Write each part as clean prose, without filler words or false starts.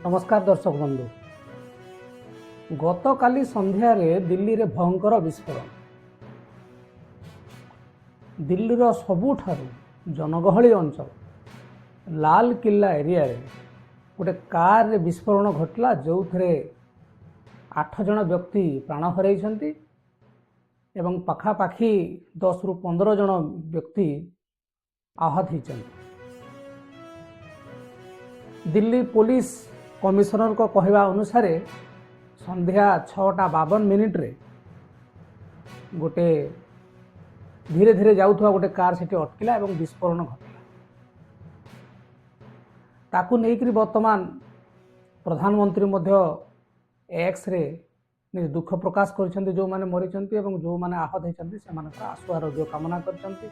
नमस्कार दर्शक बंधु। गतकाली संध्यारे दिल्ली रे भयंकर विस्फोरण। दिल्लीर सबुठारु जनगहली अंचल लाल किला एरिया रे गोटे कार रे विस्फोरण घटला जो 8 जन व्यक्ति प्राण हराइछन्ति एवं पाखापाखि 10 रु 15 जन व्यक्ति आहत होइछन्ति। दिल्ली पुलिस कमिशनर को कहवा अनुसार संध्या 6:52 रे गोटे धीरे धीरे जाउथवा गोटे कार सेठी अटकिला एवं विस्फोरण घटिला। ताकू नेइकरी वर्तमान प्रधानमंत्री मध्य एक्स रे दुख प्रकाश करछन्ति जो माने मरिछन्ति एवं जो माने आहत होइछन्ति सेमानका आशु आरोग्य कामना करछन्ति।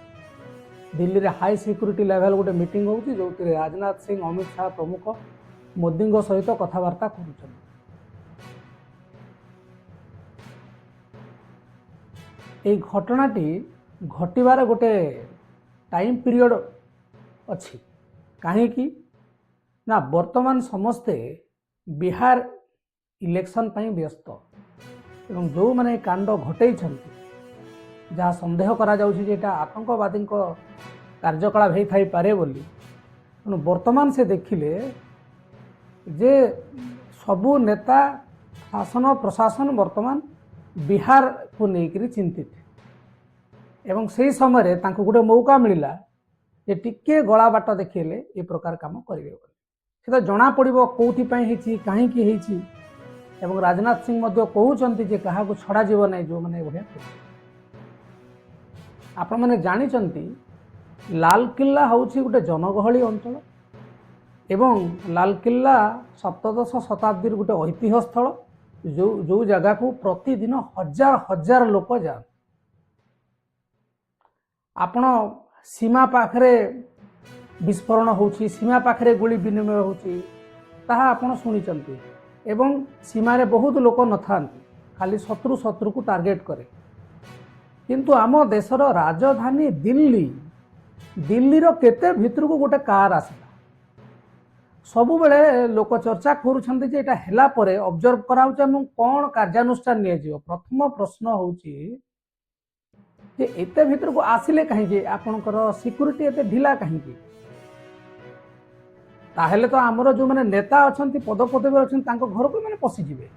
दिल्ली रे हाई सिक्यूरिटी लेवल गोटे मीटिंग होउची जो राजनाथ सिंह अमित शाह प्रमुख मोदी सहित कथबार्ता कर। घटनाटी घटवार गोटे टाइम पीरियड अच्छी कहीं ना वर्तमान समस्ते बिहार इलेक्शन पर व्यस्त एवं जो मैंने कांड घटे जहाँ संदेह करा जाउछि जे एटा आतंकवादी कार्यकलाप हो थाई पारे बोली तेणु वर्तमान से देखिले जे सबू नेता शासन प्रशासन वर्तमान बिहार को लेकर चिंतित एवं से समय तांको गोटे मौका मिलला जे टिके गला बाट देखिले ए प्रकार काम करेंगे से तो जना पड़ो कौथि कहीं एवं राजनाथ सिंह मध्य कहउचंती जे कहा को छड़ा जीव नहीं जो मैंने बढ़िया आपण मैंने जानी लाल किला हूँ गोटे जनगहली अंचल एवं लाल किला सप्तदश शताब्दी गोटे ऐतिह्य स्थल जो जगह को प्रतिदिन हजार हजार लोक जान। आपण सीमा पाखरे विस्फोरण होउछि, सीमा पाखरे गोली विनिमय होउछि ताहा आपण सुनिचंती एवं सीमा रे बहुत लोक न थांती खाली शत्रु को टार्गेट करे। किंतु आम देशर राजधानी दिल्ली केते भितर को गोटे कार आसला सबु बेले लोक चर्चा करुछन्ति जे एटा हेला परे ऑब्जर्व कराउछ एवं कोन कार्यानुष्ठान निया जिवो। प्रथम प्रश्न होउछि जे एते भितर को आसिले कहीं जे आपनकर सिक्यूरिटी एते ढिला कहीं ताहेले तो आमर जो माने नेता अछन्ति पद पदवी अछन्ति तांको घर को माने पसि जिवे।